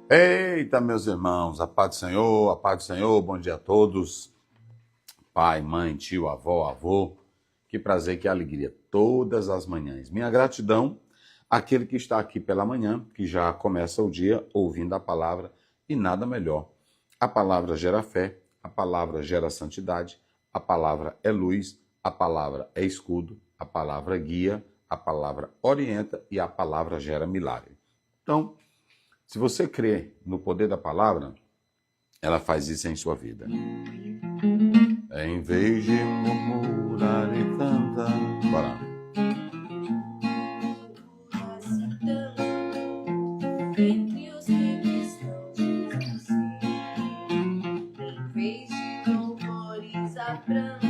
Eita, meus irmãos, a paz do Senhor, bom dia a todos. Pai, mãe, tio, avó, avô, que prazer, que alegria, todas as manhãs. Minha gratidão àquele que está aqui pela manhã, que já começa o dia ouvindo a palavra, e nada melhor. A palavra gera fé, a palavra gera santidade, a palavra é luz, a palavra é escudo, a palavra guia, a palavra orienta e a palavra gera milagre. Então, se você crê no poder da palavra, ela faz isso em sua vida. Em vez de murmurar e cantar. Bora. Entre os que estão Jesus, em vez de louvores a pranto,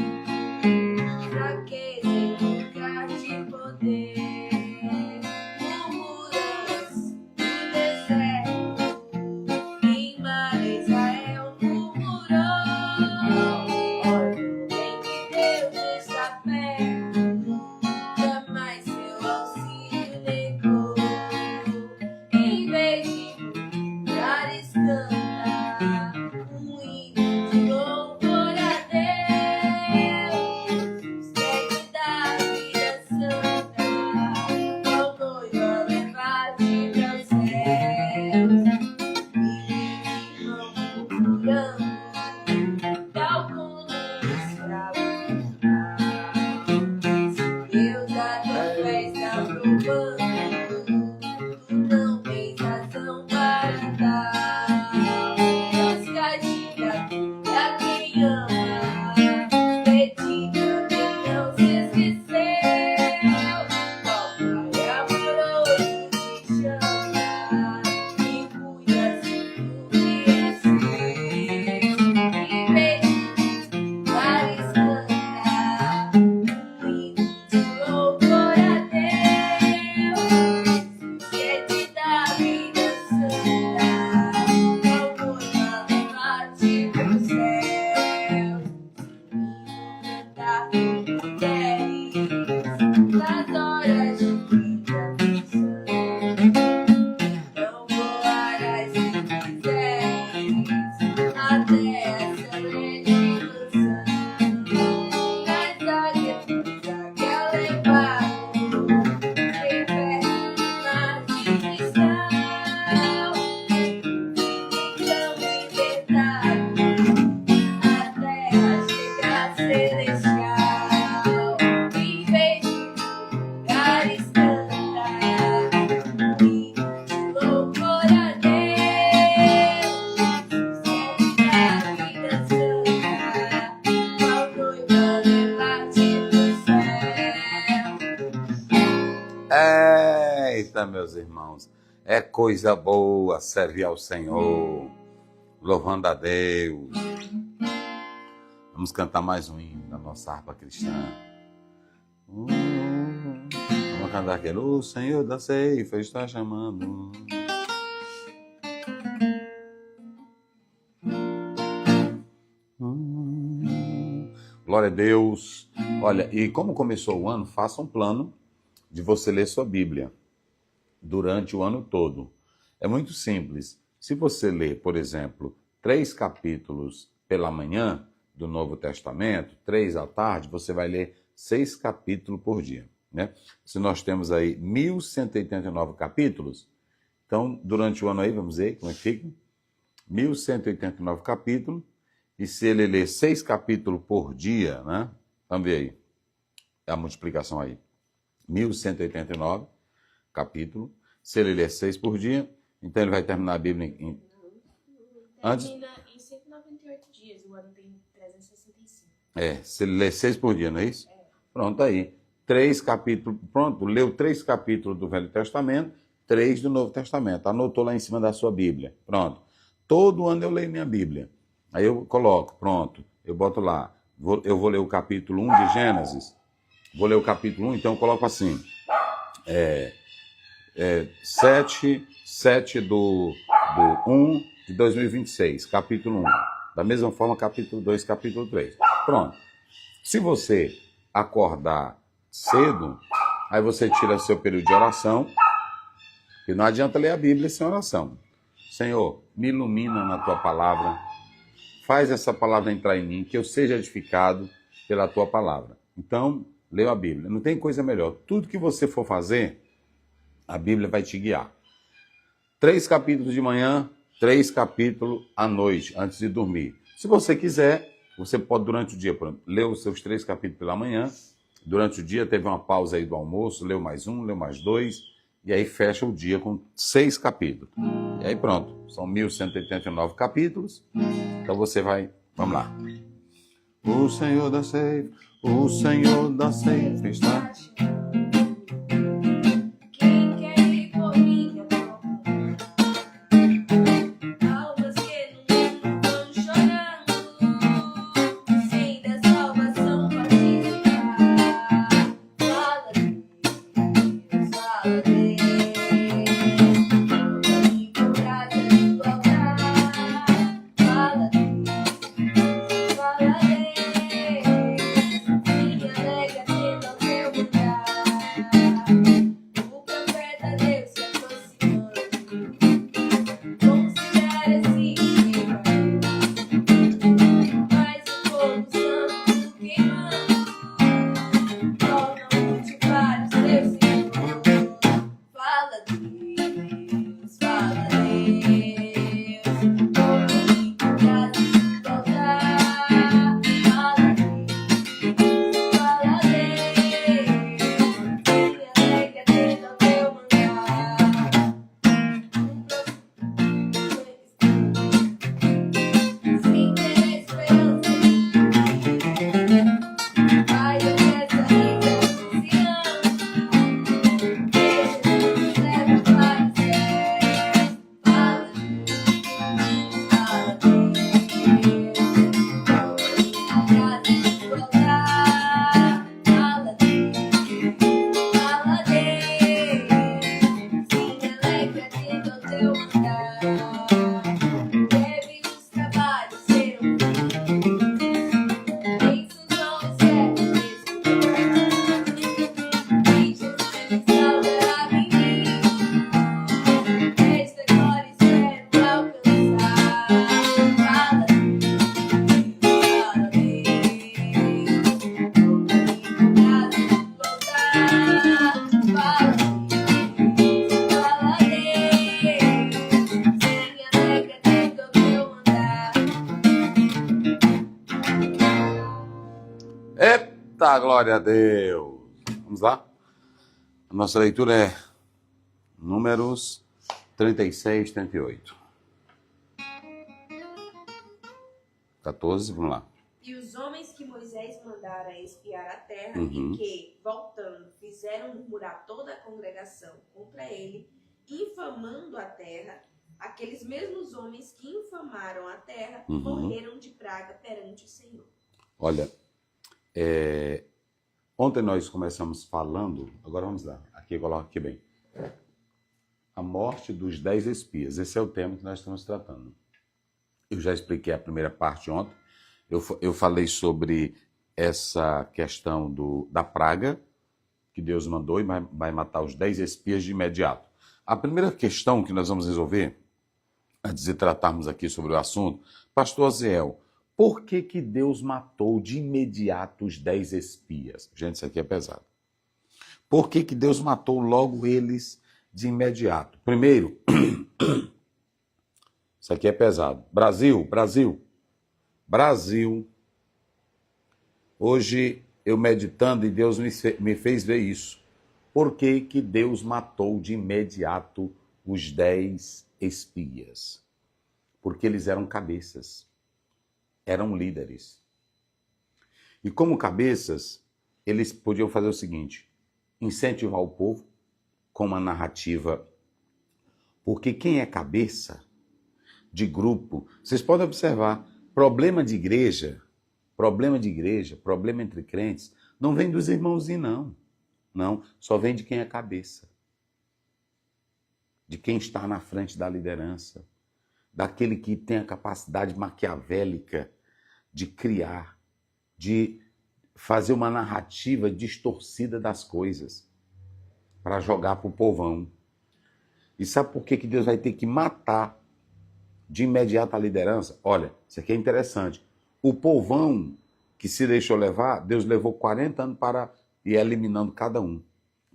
fraqueza em lugar de poder. Eita, meus irmãos, é coisa boa servir ao Senhor, louvando a Deus. Vamos cantar mais um hino da nossa harpa cristã. Vamos cantar aquele, o Senhor da ceifa está chamando. Glória a Deus. Olha, e como começou o ano, faça um plano de você ler sua Bíblia durante o ano todo. É muito simples. Se você ler, por exemplo, 3 capítulos pela manhã do Novo Testamento, 3 à tarde, você vai ler 6 capítulos por dia, né? Se nós temos aí 1189 capítulos, então durante o ano aí, vamos ver como é que fica, 1189 capítulos, e se ele ler 6 capítulos por dia, né? Vamos ver aí, a multiplicação aí. 1189 capítulo, se ele ler 6 por dia, Então ele vai terminar a Bíblia antes. Termina em 198 dias, o ano tem 365. Se ele lê 6 por dia, não é isso? Pronto, aí. 3 capítulos, pronto, leu 3 capítulos do Velho Testamento, 3 do Novo Testamento. Anotou lá em cima da sua Bíblia. Pronto. Todo ano eu leio minha Bíblia. Aí eu coloco, pronto, eu boto lá. Eu vou ler o capítulo 1 de Gênesis. Vou ler o capítulo 1, então eu coloco assim. 7 do 1 de 2026, capítulo 1. Da mesma forma, capítulo 2, capítulo 3. Pronto. Se você acordar cedo, aí você tira seu período de oração, e não adianta ler a Bíblia sem oração. Senhor, me ilumina na tua palavra, faz essa palavra entrar em mim, que eu seja edificado pela tua palavra. Então, leu a Bíblia. Não tem coisa melhor. Tudo que você for fazer, a Bíblia vai te guiar. 3 capítulos de manhã, 3 capítulos à noite, antes de dormir. Se você quiser, você pode durante o dia, por exemplo, ler os seus 3 capítulos pela manhã, durante o dia teve uma pausa aí do almoço, leu mais 1, leu mais 2, e aí fecha o dia com 6 capítulos. E aí pronto, são 1189 capítulos, então você vai, vamos lá. O Senhor da Ceifa está... Quem quer ir por mim, almas que no mundo vão chorando, sem da salvação participar. Fala Deus, fala Deus, e coragem de igualdade. Fala Deus, fala Deus, minha alegre atenda ao teu lugar. O profeta Deus se aproximando, considera esse clima, mas o fogo santo queimando, torna multiplicar o seu Senhor. Fala Deus, fala Deus, homem com graça e igualdade. Fala Deus, minha alegre atenda ao teu mandar. Sem ter esperança, vai essa vida anunciando, que Jesus leva para os céus. Fala Deus, fala Deus, homem com graça e igualdade. Fala Deus, sim, alegre atenda ao teu mandar. Deve os trabalhos serão feitos, bênçãos vão certo e Jesus me salvará em mim. Esta glória espero alcançar. Fala Deus, fala Deus, homem com graça e igualdade. Fala Deus, sim, alegre atenda ao teu mandar. Eita, glória a Deus! Vamos lá? A nossa leitura é Números 36, 38. 14, vamos lá. E os homens que Moisés mandara espiar a terra, Uhum. e que, voltando, fizeram murmurar toda a congregação contra ele, infamando a terra, aqueles mesmos homens que infamaram a terra Uhum. morreram de praga perante o Senhor. Olha, ontem nós começamos falando, agora vamos lá, aqui coloca aqui bem. A morte dos 10 espias, esse é o tema que nós estamos tratando. Eu já expliquei a primeira parte ontem, eu falei sobre essa questão da praga, que Deus mandou e vai matar os 10 espias de imediato. A primeira questão que nós vamos resolver, antes de tratarmos aqui sobre o assunto, Pastor Aziel, por que Deus matou de imediato os 10 espias? Gente, isso aqui é pesado. Por que Deus matou logo eles de imediato? Primeiro, isso aqui é pesado. Brasil. Hoje eu meditando e Deus me fez ver isso. Por que Deus matou de imediato os 10 espias, porque eles eram cabeças, eram líderes. E como cabeças, eles podiam fazer o seguinte: incentivar o povo com uma narrativa, porque quem é cabeça de grupo, vocês podem observar, problema entre crentes, não vem dos irmãozinhos, não. Não, só vem de quem é cabeça. De quem está na frente da liderança. Daquele que tem a capacidade maquiavélica de criar, de fazer uma narrativa distorcida das coisas para jogar para o povão. E sabe por que Deus vai ter que matar de imediato a liderança? Olha, isso aqui é interessante. O povão que se deixou levar, Deus levou 40 anos para ir eliminando cada um.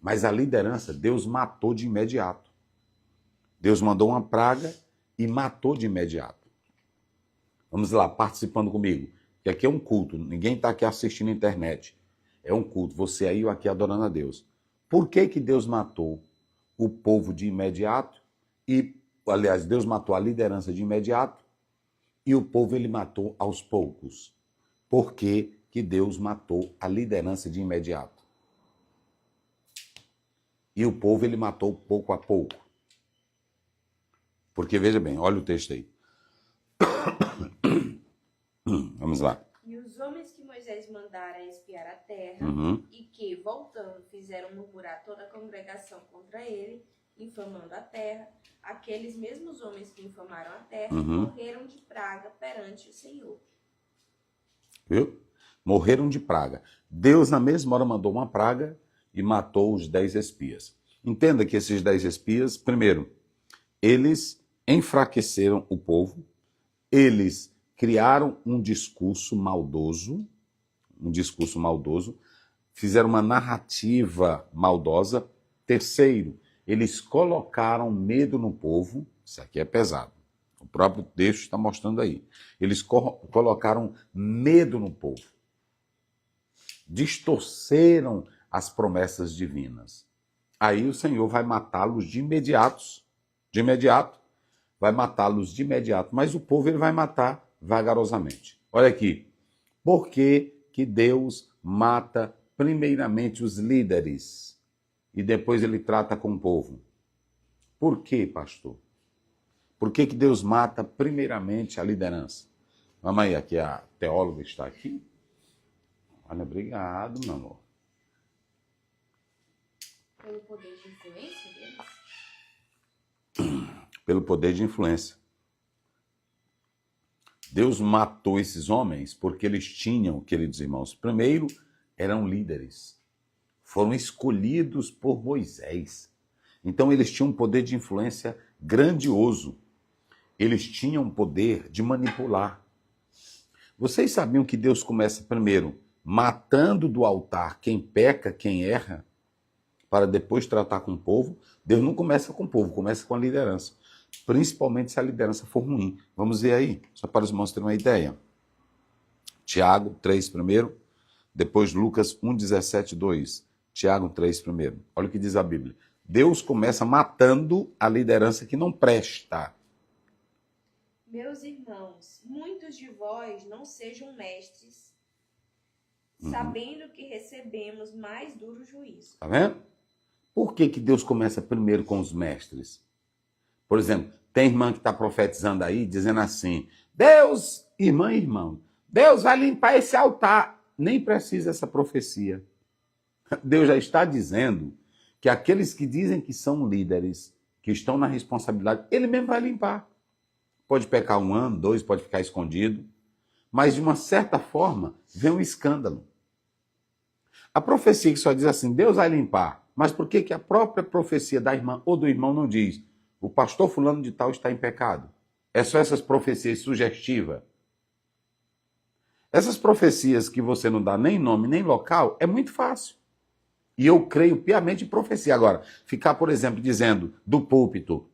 Mas a liderança, Deus matou de imediato. Deus mandou uma praga e matou de imediato. Vamos lá, participando comigo. Que aqui é um culto, ninguém está aqui assistindo a internet. É um culto, você aí ou aqui adorando a Deus. Por que Deus matou o povo de imediato? Aliás, Deus matou a liderança de imediato e o povo ele matou aos poucos. Por que Deus matou a liderança de imediato? E o povo ele matou pouco a pouco. Porque, veja bem, olha o texto aí. Vamos lá. E os homens que Moisés mandara espiar a terra, e que, voltando, fizeram murmurar toda a congregação contra ele, infamando a terra, aqueles mesmos homens que infamaram a terra morreram de praga perante o Senhor. Viu? Morreram de praga. Deus, na mesma hora, mandou uma praga e matou os 10 espias. Entenda que esses 10 espias, primeiro, eles enfraqueceram o povo, eles criaram um discurso maldoso, fizeram uma narrativa maldosa. Terceiro, eles colocaram medo no povo, isso aqui é pesado, o próprio texto está mostrando aí. Eles colocaram medo no povo, distorceram as promessas divinas. Aí o Senhor vai matá-los de imediato, mas o povo ele vai matar vagarosamente. Olha aqui, por que Deus mata primeiramente os líderes e depois ele trata com o povo? Por quê, pastor? Por que Deus mata primeiramente a liderança? Mamãe, aqui a teóloga está aqui. Olha, obrigado, meu amor. Pelo poder de influência deles? Pelo poder de influência. Deus matou esses homens porque eles tinham, queridos irmãos, primeiro, eram líderes. Foram escolhidos por Moisés. Então eles tinham um poder de influência grandioso. Eles tinham poder de manipular. Vocês sabiam que Deus começa primeiro matando do altar quem peca, quem erra, para depois tratar com o povo? Deus não começa com o povo, começa com a liderança. Principalmente se a liderança for ruim. Vamos ver aí, só para os irmãos terem uma ideia. Tiago 3 primeiro, depois Lucas 1:17, 2. Tiago 3 primeiro. Olha o que diz a Bíblia. Deus começa matando a liderança que não presta. Meus irmãos, muitos de vós não sejam mestres, sabendo que recebemos mais duro juízo. Tá vendo? Por que Deus começa primeiro com os mestres? Por exemplo, tem irmã que está profetizando aí, dizendo assim, Deus, irmã e irmão, Deus vai limpar esse altar. Nem precisa essa profecia. Deus já está dizendo que aqueles que dizem que são líderes, que estão na responsabilidade, ele mesmo vai limpar. Pode pecar 1 ano, 2, pode ficar escondido, mas de uma certa forma vem um escândalo. A profecia que só diz assim, Deus vai limpar, mas por que a própria profecia da irmã ou do irmão não diz, o pastor fulano de tal está em pecado? É só essas profecias sugestivas. Essas profecias que você não dá nem nome, nem local, é muito fácil. E eu creio piamente em profecia. Agora, ficar, por exemplo, dizendo do púlpito,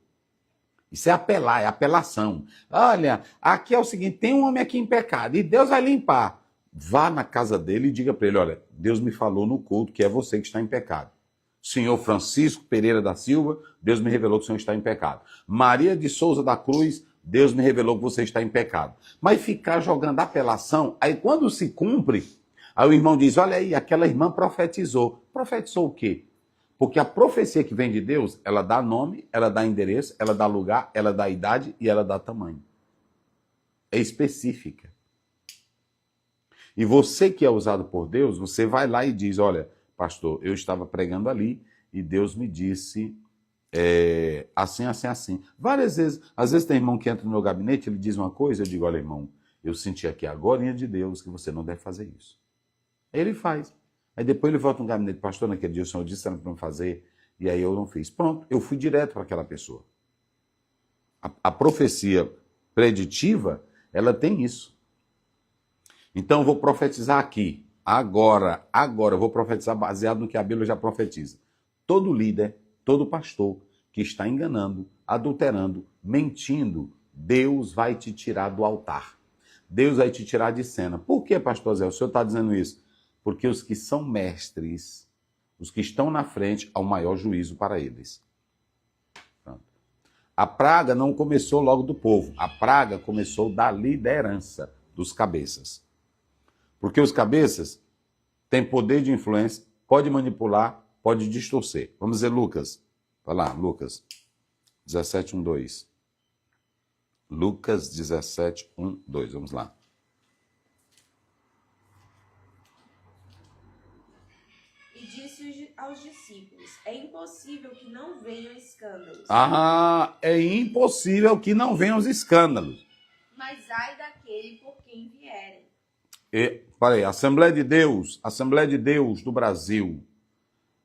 isso é apelar, é apelação. Olha, aqui é o seguinte, tem um homem aqui em pecado e Deus vai limpar. Vá na casa dele e diga para ele, olha, Deus me falou no culto que é você que está em pecado. Senhor Francisco Pereira da Silva, Deus me revelou que o senhor está em pecado. Maria de Souza da Cruz, Deus me revelou que você está em pecado. Mas ficar jogando apelação, aí quando se cumpre, aí o irmão diz, olha aí, aquela irmã profetizou. Profetizou o quê? Porque a profecia que vem de Deus, ela dá nome, ela dá endereço, ela dá lugar, ela dá idade e ela dá tamanho. É específica. E você que é usado por Deus, você vai lá e diz, olha, pastor, eu estava pregando ali e Deus me disse assim, assim, assim. Várias vezes, às vezes tem irmão que entra no meu gabinete, ele diz uma coisa, eu digo, olha irmão, eu senti aqui agora de Deus que você não deve fazer isso. Aí ele faz. Aí depois ele volta no gabinete, pastor, naquele dia o senhor disse para não fazer, e aí eu não fiz. Pronto, eu fui direto para aquela pessoa. A profecia preditiva, ela tem isso. Então eu vou profetizar aqui, agora, eu vou profetizar baseado no que a Bíblia já profetiza. Todo líder, todo pastor que está enganando, adulterando, mentindo, Deus vai te tirar do altar. Deus vai te tirar de cena. Por que, pastor Zé? O senhor está dizendo isso? Porque os que são mestres, os que estão na frente, há o maior juízo para eles. Pronto. A praga não começou logo do povo. A praga começou da liderança dos cabeças. Porque os cabeças têm poder de influência, pode manipular, pode distorcer. Vamos dizer Lucas. Vai lá, Lucas 17, 1, 2. Lucas 17, 1, 2. Vamos lá. E disse aos discípulos, é impossível que não venham escândalos. É impossível que não venham os escândalos. Mas ai daquele por quem vierem. Peraí, Assembleia de Deus do Brasil.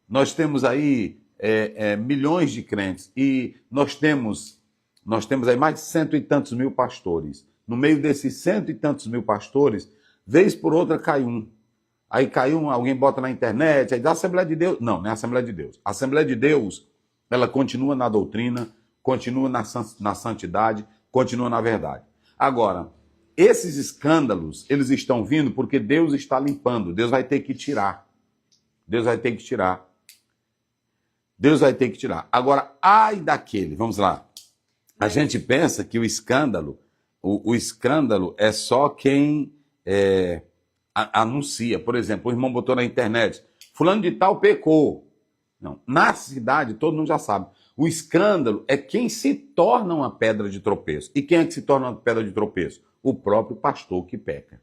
Nós temos aí milhões de crentes e nós temos aí mais de 100 e tantos mil pastores. No meio desses 100 e tantos mil pastores, vez por outra cai um. Aí cai um, alguém bota na internet, aí dá Assembleia de Deus. Não é Assembleia de Deus. A Assembleia de Deus, ela continua na doutrina, continua na santidade, continua na verdade. Agora, esses escândalos, eles estão vindo porque Deus está limpando. Deus vai ter que tirar. Deus vai ter que tirar. Deus vai ter que tirar. Agora, ai daquele, vamos lá. A gente pensa que o escândalo é só quem anuncia. Por exemplo, o irmão botou na internet, fulano de tal pecou. Não, na cidade todo mundo já sabe. O escândalo é quem se torna uma pedra de tropeço. E quem é que se torna uma pedra de tropeço? O próprio pastor que peca.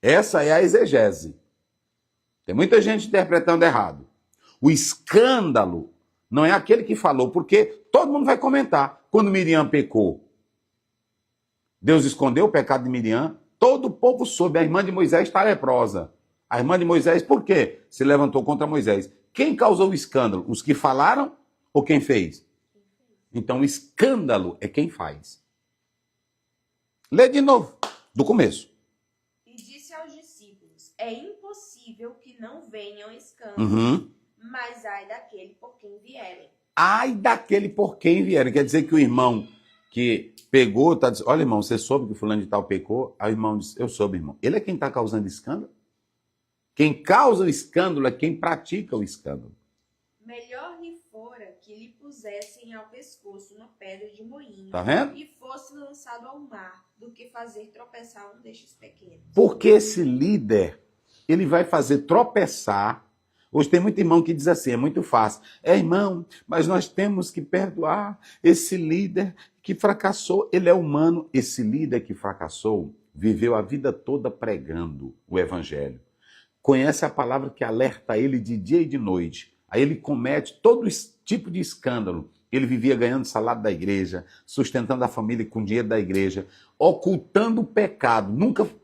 Essa é a exegese. Tem muita gente interpretando errado. O escândalo não é aquele que falou, porque todo mundo vai comentar. Quando Miriam pecou, Deus escondeu o pecado de Miriam, todo o povo soube, a irmã de Moisés está leprosa. A irmã de Moisés, por quê? Se levantou contra Moisés. Quem causou o escândalo? Os que falaram ou quem fez? Então o escândalo é quem faz. Lê de novo, do começo. E disse aos discípulos, é impossível que não venham escândalos, mas ai daquele por quem vierem. Ai daquele por quem vierem. Quer dizer que o irmão que pegou, está dizendo, olha irmão, você soube que o fulano de tal pecou? Aí o irmão diz, eu soube, irmão. Ele é quem está causando escândalo? Quem causa o escândalo é quem pratica o escândalo. Melhor lhe fora que lhe pusessem ao pescoço uma pedra de moinho, tá vendo? E fosse lançado ao mar, do que fazer tropeçar um destes pequenos. Porque esse líder, ele vai fazer tropeçar. Hoje tem muito irmão que diz assim, é muito fácil. Irmão, mas nós temos que perdoar esse líder que fracassou. Ele é humano. Esse líder que fracassou viveu a vida toda pregando o evangelho. Conhece a palavra que alerta ele de dia e de noite. Aí ele comete todo esse tipo de escândalo. Ele vivia ganhando salário da igreja, sustentando a família com dinheiro da igreja, ocultando o pecado.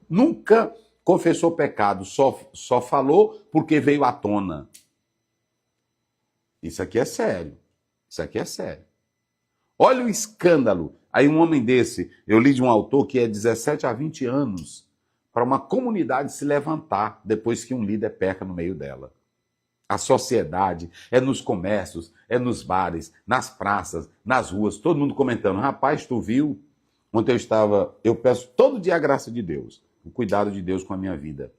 Nunca confessou pecado, só falou porque veio à tona. Isso aqui é sério. Isso aqui é sério. Olha o escândalo. Aí um homem desse, eu li de um autor que é 17 a 20 anos, para uma comunidade se levantar depois que um líder peca no meio dela. A sociedade é nos comércios, é nos bares, nas praças, nas ruas, todo mundo comentando, rapaz, tu viu? Ontem eu peço todo dia a graça de Deus, o cuidado de Deus com a minha vida.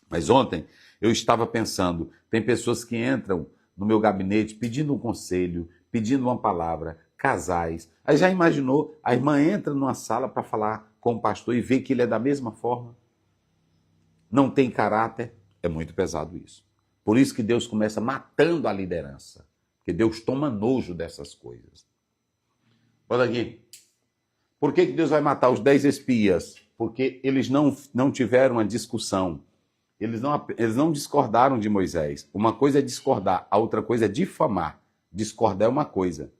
Mas ontem eu estava pensando, tem pessoas que entram no meu gabinete pedindo um conselho, pedindo uma palavra, casais. Aí já imaginou, a irmã entra numa sala para falar com o pastor e vê que ele é da mesma forma? Não tem caráter? É muito pesado isso. Por isso que Deus começa matando a liderança. Porque Deus toma nojo dessas coisas. Olha aqui. Por que Deus vai matar os 10 espias? Porque eles não tiveram uma discussão. Eles não discordaram de Moisés. Uma coisa é discordar, a outra coisa é difamar. Discordar é uma coisa.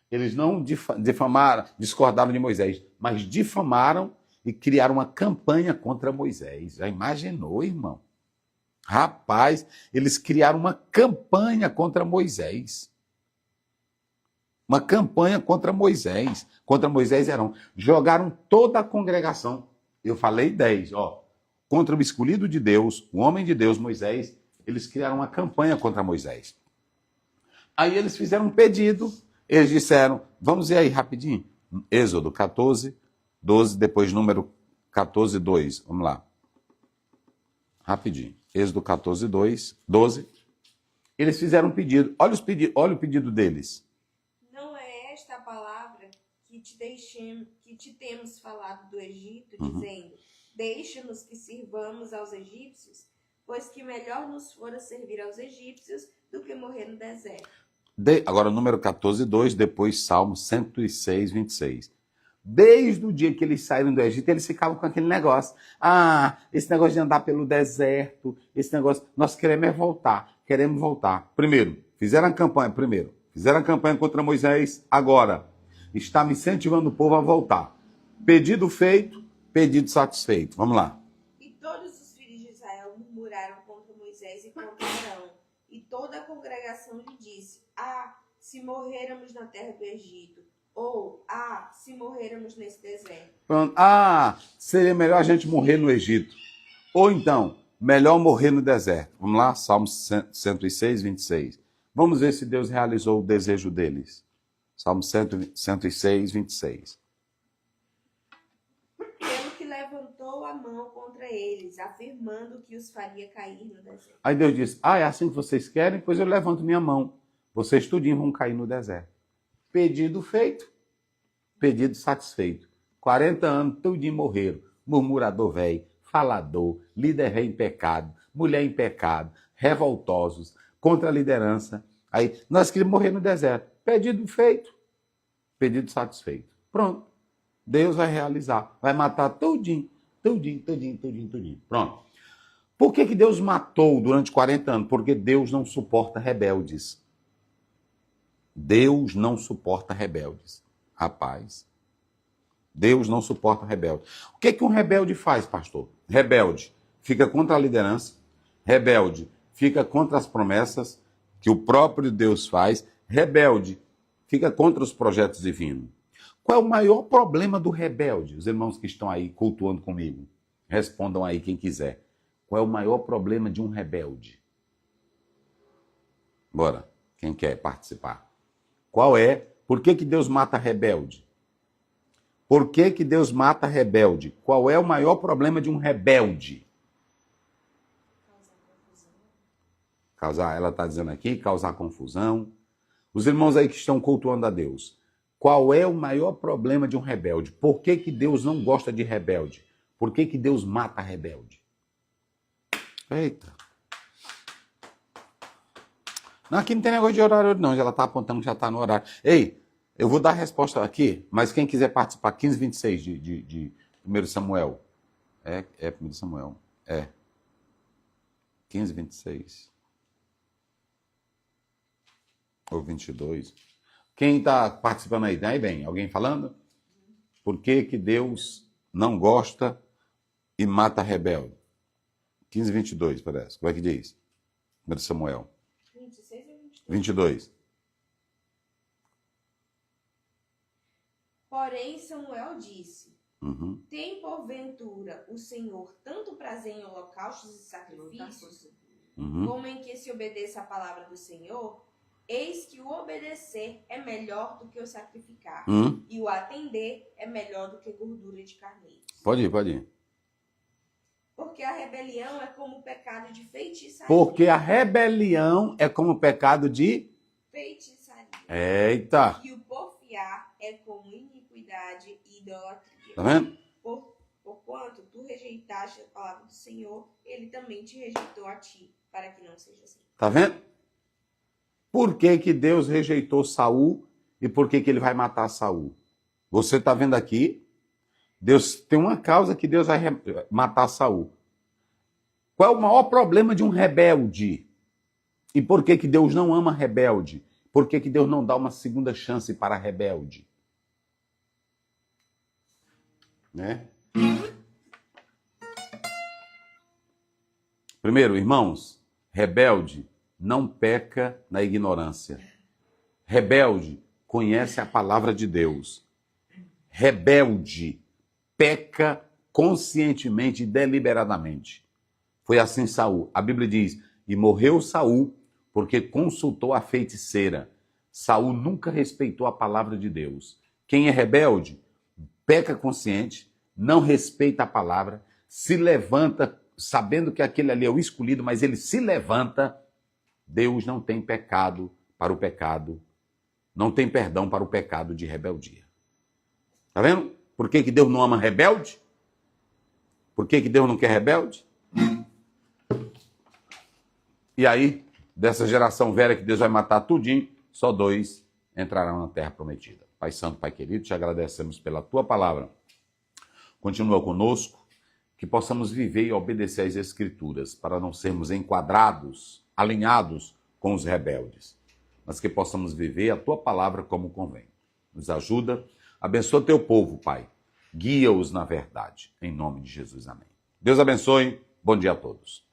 Eles não discordaram de Moisés, mas difamaram e criaram uma campanha contra Moisés. Já imaginou, irmão? Rapaz, eles criaram uma campanha contra Moisés. Uma campanha contra Moisés. Contra Moisés jogaram toda a congregação. Eu falei 10, ó. Contra o escolhido de Deus, o homem de Deus, Moisés, eles criaram uma campanha contra Moisés. Aí eles fizeram um pedido, eles disseram, vamos ver aí rapidinho, Êxodo 14, 12, depois número 14, 2, vamos lá. Rapidinho, Êxodo 14, 2, 12, eles fizeram um pedido, olha o pedido deles. Não é esta a palavra que te temos falado do Egito, dizendo... Deixe-nos que sirvamos aos egípcios, pois que melhor nos fora servir aos egípcios do que morrer no deserto. Agora, número 14, 2, depois Salmo 106, 26. Desde o dia que eles saíram do Egito, eles ficavam com aquele negócio. Esse negócio de andar pelo deserto, esse negócio, nós queremos voltar. Fizeram a campanha contra Moisés, agora, está me incentivando o povo a voltar. Pedido feito, pedido satisfeito. Vamos lá. E todos os filhos de Israel murmuraram contra Moisés e contra Arão. E toda a congregação lhe disse, se morrêramos na terra do Egito. Ou, se morrêramos nesse deserto. Pronto. Seria melhor a gente morrer no Egito. Ou então, melhor morrer no deserto. Vamos lá, Salmo 106, 26. Vamos ver se Deus realizou o desejo deles. Salmo 106, 26. Levantou a mão contra eles, afirmando que os faria cair no deserto. Aí Deus disse, é assim que vocês querem? Pois eu levanto minha mão. Vocês tudinho vão cair no deserto. Pedido feito, pedido satisfeito. 40 anos, tudinho morreram. Murmurador velho, falador, líder velho em pecado, mulher em pecado, revoltosos, contra a liderança. Aí, nós queríamos morrer no deserto. Pedido feito, pedido satisfeito. Pronto. Deus vai realizar, vai matar tudinho. Pronto. Por que Deus matou durante 40 anos? Porque Deus não suporta rebeldes. Deus não suporta rebeldes. Rapaz, Deus não suporta rebeldes. O que um rebelde faz, pastor? Rebelde fica contra a liderança, rebelde fica contra as promessas que o próprio Deus faz, rebelde fica contra os projetos divinos. Qual é o maior problema do rebelde? Os irmãos que estão aí cultuando comigo, respondam aí quem quiser. Qual é o maior problema de um rebelde? Bora, quem quer participar? Qual é? Por que Deus mata rebelde? Por que Deus mata rebelde? Qual é o maior problema de um rebelde? Ela está dizendo aqui, causar confusão. Os irmãos aí que estão cultuando a Deus. Qual é o maior problema de um rebelde? Por que Deus não gosta de rebelde? Por que Deus mata rebelde? Eita. Não, aqui não tem negócio de horário não, ela está apontando que já está no horário. Ei, eu vou dar a resposta aqui, mas quem quiser participar, 15:26 de 1 Samuel. É 1 Samuel. 15:26. Ou 22. Quem está participando aí? Aí bem, alguém falando? Por que Deus não gosta e mata rebelde? 15:22, parece. Como é que diz? 1 Samuel. 26 e 22. Porém, Samuel disse, tem porventura o Senhor tanto prazer em holocaustos e sacrifícios, como em que se obedeça a palavra do Senhor? Eis que o obedecer é melhor do que o sacrificar, e o atender é melhor do que gordura de carneiro. Pode ir. Porque a rebelião é como o pecado de feitiçaria. Porque a rebelião é como o pecado de Feitiçaria. Eita! E o porfiar é como iniquidade e idolatria. Tá vendo? Porquanto tu rejeitaste a palavra do Senhor, ele também te rejeitou a ti, para que não seja assim. Tá vendo? Por que que Deus rejeitou Saul e por que que ele vai matar Saul? Você está vendo aqui? Deus tem uma causa que Deus vai matar Saul. Qual é o maior problema de um rebelde? E por que que Deus não ama rebelde? Por que que Deus não dá uma segunda chance para rebelde? Né? Primeiro, irmãos, rebelde não peca na ignorância. Rebelde conhece a palavra de Deus. Rebelde peca conscientemente e deliberadamente. Foi assim Saul. A Bíblia diz, e morreu Saul porque consultou a feiticeira. Saul nunca respeitou a palavra de Deus. Quem é rebelde, peca consciente, não respeita a palavra, se levanta sabendo que aquele ali é o escolhido, mas ele se levanta. Deus não tem pecado para o pecado, não tem perdão para o pecado de rebeldia. Tá vendo? Por que que Deus não ama rebelde? Por que que Deus não quer rebelde? E aí, dessa geração velha que Deus vai matar tudinho, só 2 entrarão na terra prometida. Pai Santo, Pai querido, te agradecemos pela tua palavra. Continua conosco, que possamos viver e obedecer às Escrituras, para não sermos enquadrados, alinhados com os rebeldes, mas que possamos viver a tua palavra como convém. Nos ajuda, abençoa teu povo, Pai. Guia-os na verdade. Em nome de Jesus, amém. Deus abençoe. Bom dia a todos.